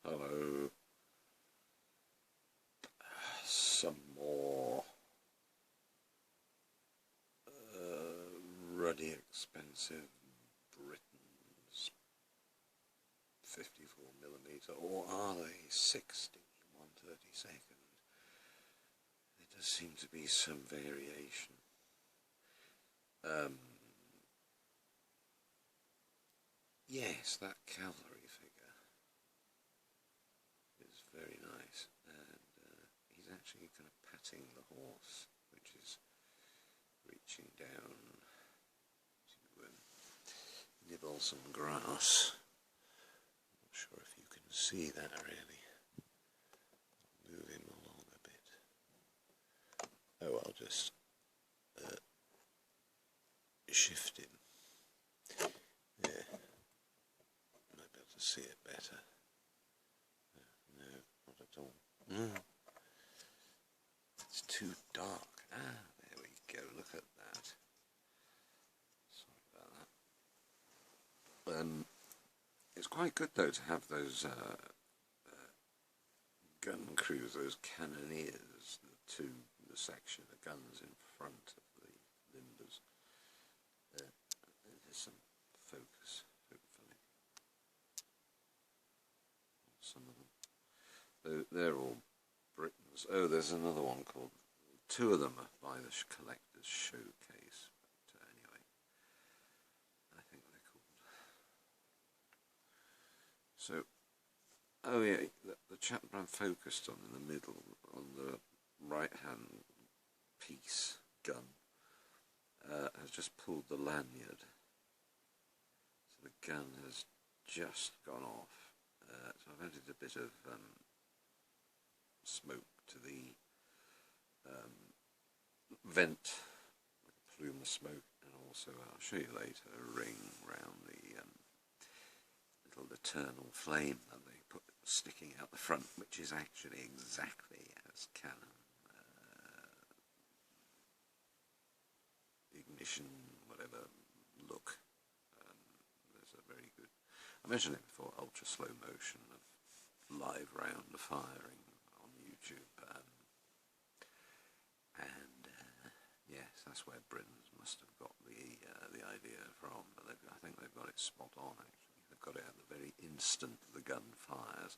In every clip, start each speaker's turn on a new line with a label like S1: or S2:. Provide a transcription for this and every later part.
S1: Hello. Some more ruddy, expensive Britain's 54mm, or are they 60, 1/32? There does seem to be some variation. Yes, that cavalry figure is very nice, and he's actually kind of patting the horse, which is reaching down to nibble some grass. I'm not sure if you can see that really. I'll move him along a bit. Oh, I'll just shift him. Yeah, might be able to see it better. No, not at all. It's too dark. There we go. Look at that. Sorry about that. It's quite good though to have those gun crews, those cannoneers, the section of guns in front of the limbers. There's some focus, hopefully. Some of them. They're all Britons. Oh, there's another one called. Two of them are by the Collector's Showcase. But anyway, I think they're called. So, oh yeah, the chap that I'm focused on in the middle, on the right-hand piece gun, has just pulled the lanyard. So the gun has just gone off. So I've added a bit of smoke to the vent, like a plume of smoke, and also I'll show you later a ring round the little eternal flame that they put sticking out the front, which is actually exactly as Canon ignition, whatever look. There's a very good, I mentioned it before, ultra slow motion of live round firing on YouTube, and yes, that's where Britons must have got the idea from. But I think they've got it spot on. Actually, they've got it at the very instant the gun fires.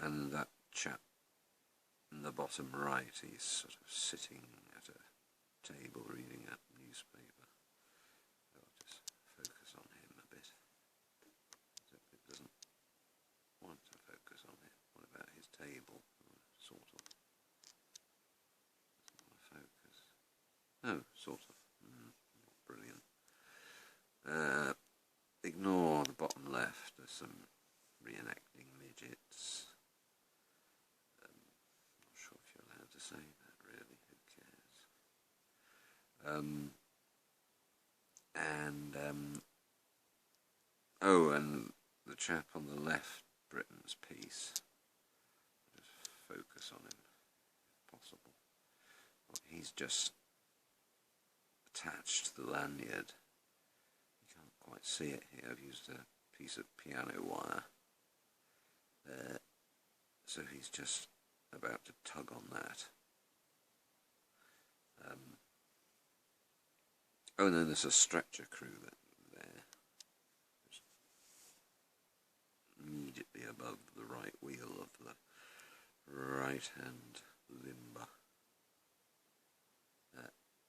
S1: And that chap in the bottom right, he's sort of sitting at a table reading a newspaper. I'll just focus on him a bit. It doesn't want to focus on it. What about his table? Sort of. Doesn't want to focus. Oh, sort of. Not brilliant. Ignore the bottom left. There's some reenacting midgets. Not sure if you're allowed to say that, really. Who cares? And the chap on the left, Britain's piece. Just focus on him, if possible. Well, he's just attached to the lanyard. You can't quite see it here. I've used a piece of piano wire. So he's just about to tug on that. And then there's a stretcher crew there, just immediately above the right wheel of the right-hand limber.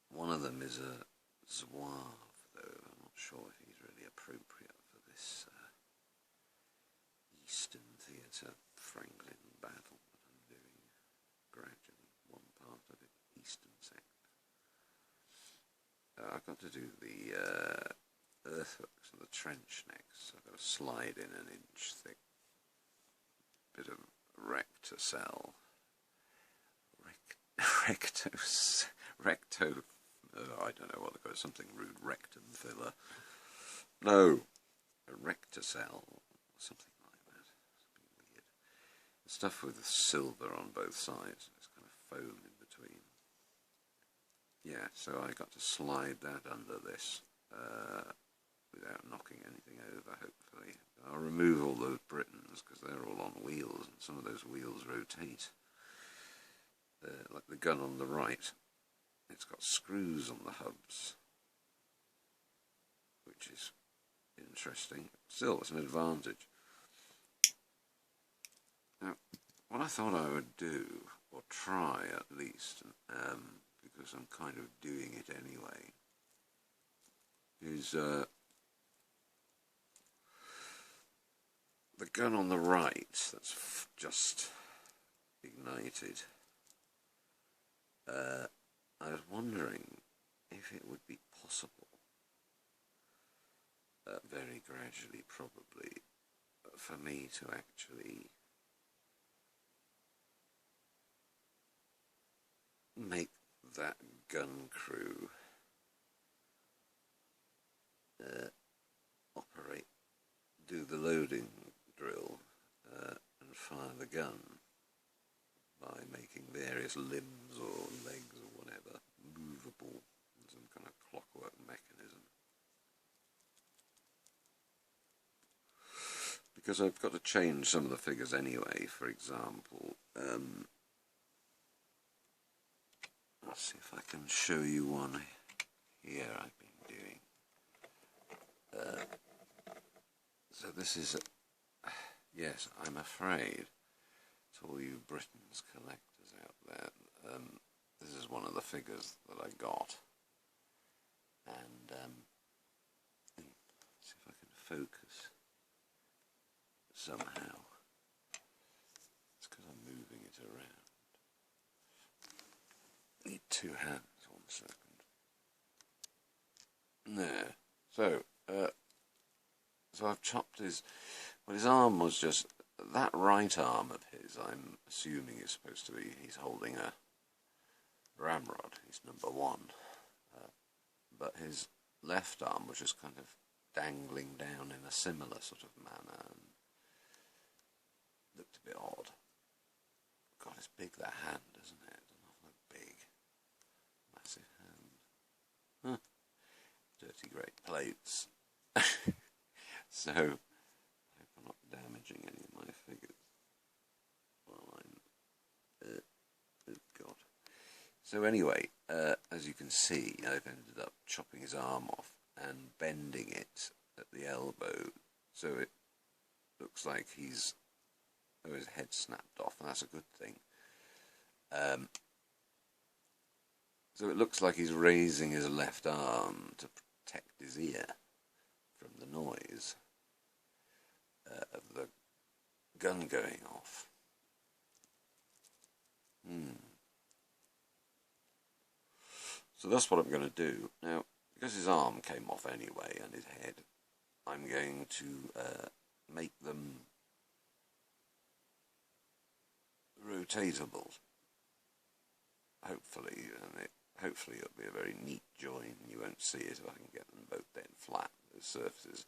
S1: One of them is a Zouave, though I'm not sure if he's really appropriate for this Eastern Theatre Franklin battle that I'm doing gradually, one part of it, Eastern sect. I've got to do the earthworks and the trench next, so I've got to slide in an inch thick bit of recto, I don't know what they call it, something rude, rectum filler. No, a rectocell, something like that, something weird. Stuff with silver on both sides, it's kind of foam in between. Yeah, so I got to slide that under this without knocking anything over, hopefully. I'll remove all those Britons because they're all on wheels, and some of those wheels rotate. Like the gun on the right, it's got screws on the hubs, which is interesting. Still, it's an advantage. Now, what I thought I would do, or try at least, because I'm kind of doing it anyway, is the gun on the right that's just ignited. I was wondering if it would be possible, very gradually probably, for me to actually make that gun crew operate, do the loading drill and fire the gun by making various limbs or legs or whatever movable in some kind of clockwork mechanism. Because I've got to change some of the figures anyway. For example, let's see if I can show you one here I've been doing. So this is, yes, I'm afraid, to all you Britons collectors out there, this is one of the figures that I got. And see if I can focus somehow. It's because I'm moving it around. Need two hands, 1 second. There. So I've chopped his arm was just, that right arm of his, I'm assuming is supposed to be, he's holding a ramrod, he's number 1. But his left arm was just kind of dangling down in a similar sort of manner and looked a bit odd. God, it's big, that hand, isn't it? It doesn't look big. Massive hand. Huh. Dirty great plates. So, I hope I'm not damaging any of my figures while I'm... oh God. So anyway, as you can see, I've ended up chopping his arm off and bending it at the elbow, so it looks like his head snapped off, and that's a good thing. So it looks like he's raising his left arm to protect his ear from the noise of the gun going off. So that's what I'm going to do. Now, because his arm came off anyway, and his head, I'm going to make them rotatable. Hopefully, and hopefully it'll be a very neat join. You won't see it if I can get them both dead flat, those surfaces.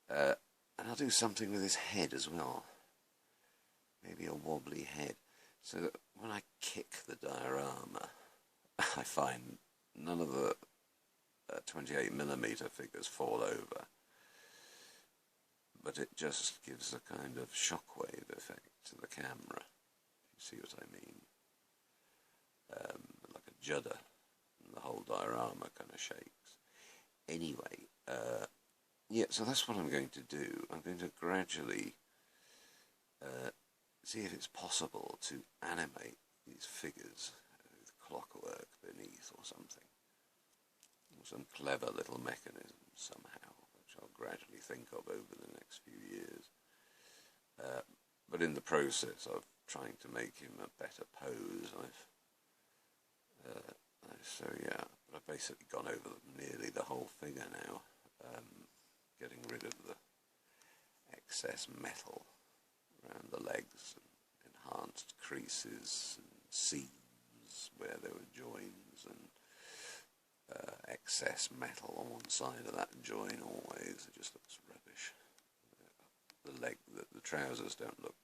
S1: And I'll do something with his head as well. Maybe a wobbly head. So that when I kick the diorama, I find none of the 28mm figures fall over. But it just gives a kind of shockwave effect to the camera. You see what I mean? Like a judder. And the whole diorama kind of shakes. Anyway, yeah, so that's what I'm going to do. I'm going to gradually see if it's possible to animate these figures with clockwork beneath or something. Or some clever little mechanism somehow, which I'll gradually think of over the next few years. But in the process of trying to make him a better pose, so yeah, I've basically gone over nearly the whole figure now, getting rid of the excess metal around the legs, and enhanced creases and seams where there were joins, and excess metal on one side of that join always. It just looks rubbish. The trousers don't look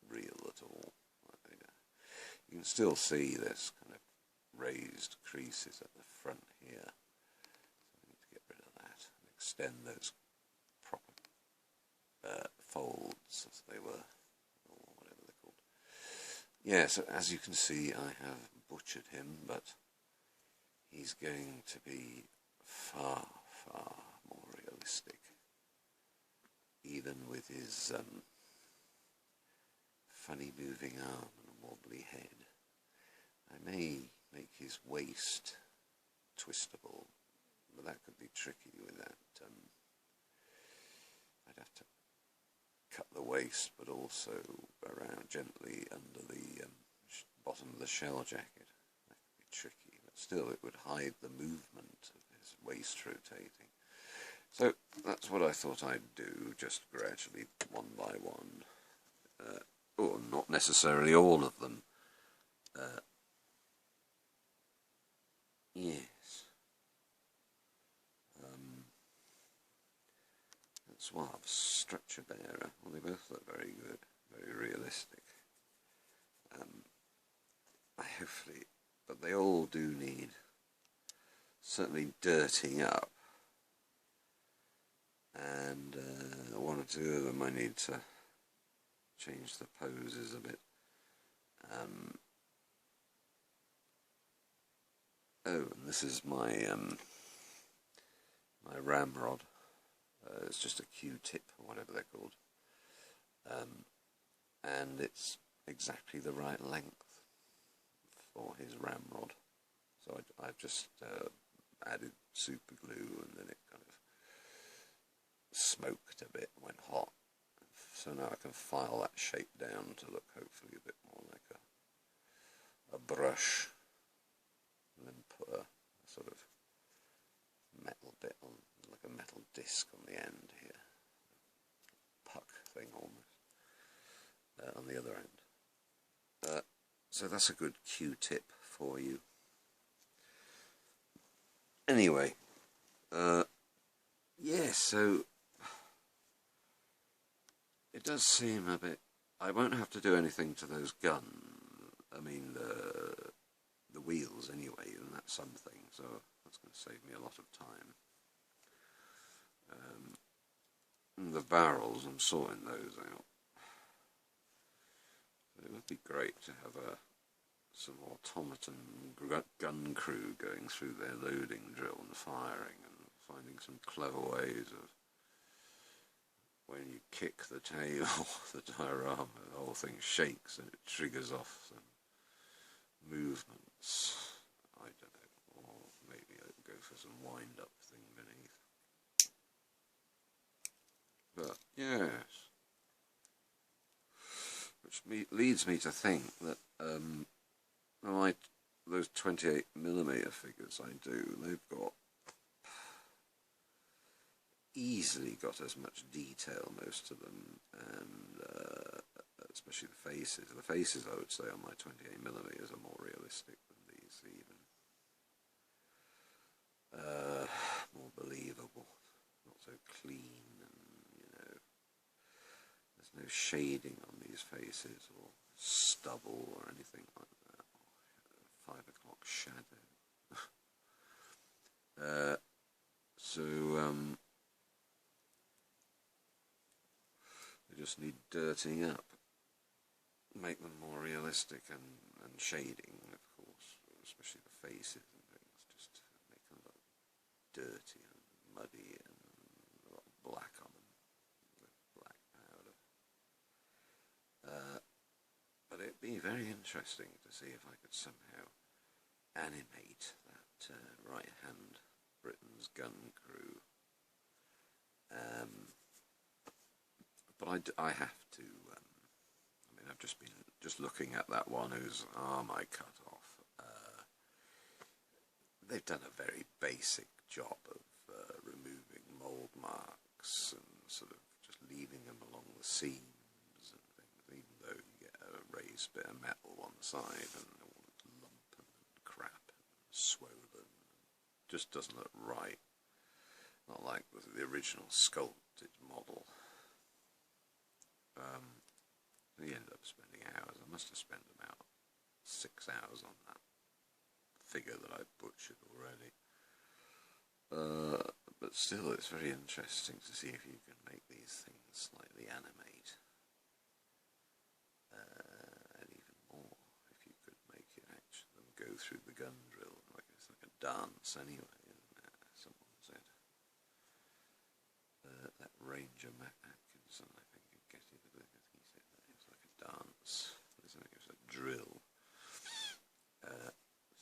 S1: real at all. You can still see this kind of raised creases at the front here. So I need to get rid of that and bend those proper folds as they were, or whatever they're called. Yeah, so as you can see, I have butchered him, but he's going to be far, far more realistic, even with his funny moving arm and wobbly head. I may make his waist twistable, but that could be tricky with that. I'd have to cut the waist, but also around gently under the bottom of the shell jacket. That could be tricky, but still it would hide the movement of his waist rotating. So that's what I thought I'd do, just gradually, one by one. Or not necessarily all of them. Yes. Suave, structure bearer. Well, they both look very good, very realistic. Hopefully, but they all do need certainly dirtying up, and one or two of them I need to change the poses a bit. Oh, and this is my my ramrod. It's just a Q-tip, or whatever they're called, and it's exactly the right length for his ramrod. So I've just added super glue, and then it kind of smoked a bit, went hot. So now I can file that shape down to look hopefully a bit more like a brush, and then put a sort of metal bit on, like a metal disc on the end here, puck thing almost, on the other end. So that's a good Q-tip for you. Anyway, yeah, so it does seem a bit. I won't have to do anything to those guns. I mean, the wheels anyway, and that's something. So that's going to save me a lot of time. The barrels, I'm sorting those out. It would be great to have some automaton gun crew going through their loading drill and firing, and finding some clever ways of, when you kick the tail, the diorama, the whole thing shakes and it triggers off some movements. I don't know, or maybe I'd go for some wind-up thing beneath. But yes, which leads me to think that those 28mm figures I do, they've got easily got as much detail, most of them, and especially the faces. The faces, I would say, on my 28mm are more realistic than these, even more believable, not so clean, and there's no shading on these faces or stubble or anything like that, or 5 o'clock shadow. So they just need dirtying up, make them more realistic, and shading, of course, especially the faces and things, just to make them look dirty and muddy and a lot of black on them with black powder. But it'd be very interesting to see if I could somehow animate that right-hand Britain's gun crew. But I have to. I mean, I've just been looking at that one whose arm I cut off. They've done a very basic job of removing mould marks and sort of just leaving them along the seams and things, even though you get a raised bit of metal on the side and all looks lumpen and crap and swollen. Just doesn't look right. Not like the original sculpted model. We ended up spending hours. I must have spent about 6 hours on that figure that I butchered already. But But still, it's very interesting to see if you can make these things slightly animate. And even more, if you could make it actually go through the gun drill, like it's like a dance anyway, isn't it? Someone said. That Ranger Matt Atkinson, I think, in Getty, he said that it's like a dance, isn't it? It's a drill.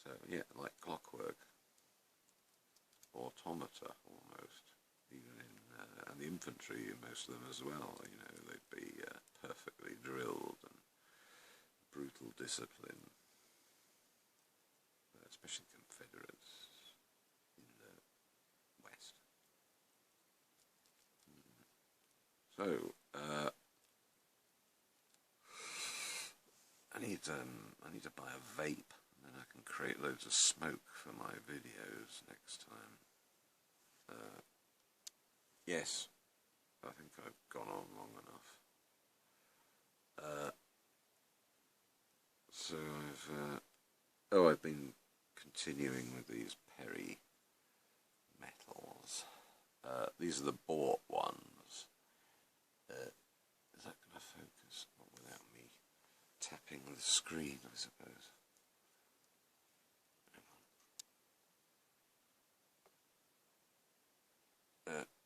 S1: So yeah, like clockwork, automata almost, even in and the infantry, most of them as well. You know, they'd be perfectly drilled and brutal discipline, especially Confederates in the West. So I need to buy a vape, and then I can create loads of smoke for my videos next time. Yes, I think I've gone on long enough. So I've been continuing with these Perry metals. These are the bought ones. Is that going to focus? Not without me tapping the screen, I suppose.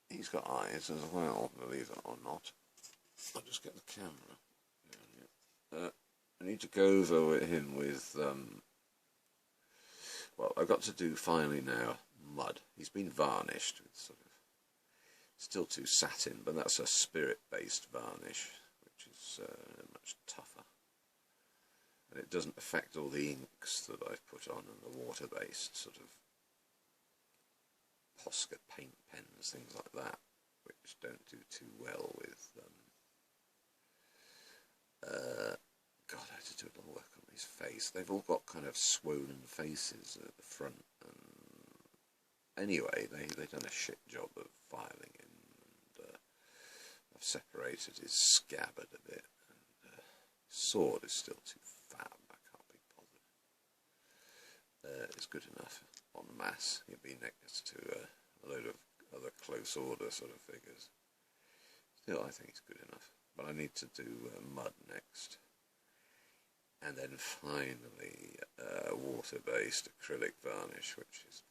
S1: He's got eyes as well, believe it or not. I'll just get the camera. I need to go over him with, well, I've got to do finally now mud. He's been varnished with sort of, still too satin, but that's a spirit-based varnish, which is much tougher. And it doesn't affect all the inks that I've put on and the water-based sort of Posca paint pens, things like that, which don't do too well with God, I had to do a lot of work on his face. They've all got kind of swollen faces at the front, and anyway, they've done a shit job of filing him, and I've separated his scabbard a bit, and his sword is still too fat. I can't be bothered. It's good enough en masse. He'll be next to a load of other close order sort of figures. Still, I think it's good enough. But I need to do mud next. And then finally, water-based acrylic varnish, which is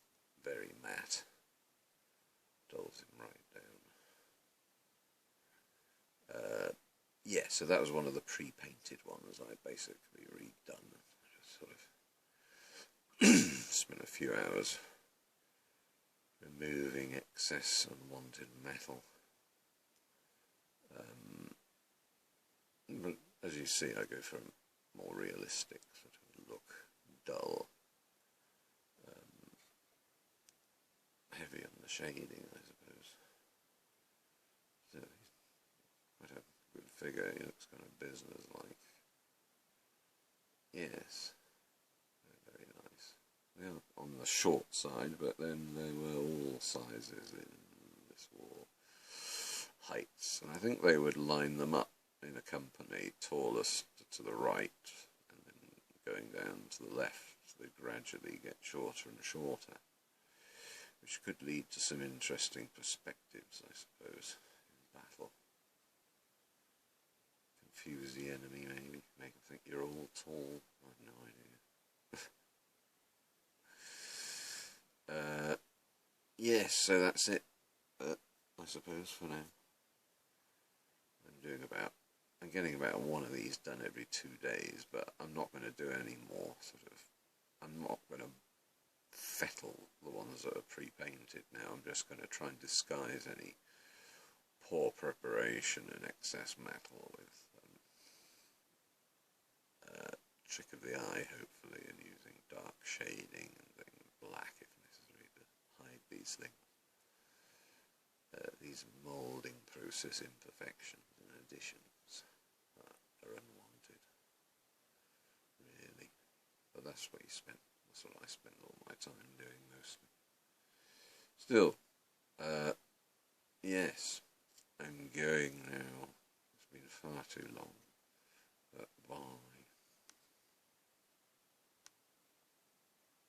S1: very matte. Dulls him right down. Yeah, so that was one of the pre-painted ones I basically redone. Just sort of spent a few hours removing excess unwanted metal. But as you see, I go for a more realistic sort of look, dull, heavy on the shading, I suppose. So he's quite a good figure. He looks kind of business-like. Yes, very nice. They are on the short side, but then they were all sizes in this war heights, and I think they would line them up in a company, tallest to the right, and then going down to the left, they gradually get shorter and shorter, which could lead to some interesting perspectives, I suppose, in battle. Confuse the enemy, maybe, make them think you're all tall. I have no idea. Yes, so that's it, I suppose, for now. I'm getting about one of these done every 2 days, but I'm not going to do any more I'm not going to fettle the ones that are pre-painted now. I'm just going to try and disguise any poor preparation and excess metal with trick of the eye, hopefully, and using dark shading and things, black if necessary, to hide these things. These moulding process imperfections and additions are unwanted, really. But that's what I spend all my time doing mostly. Still, yes, I'm going now. It's been far too long, but bye.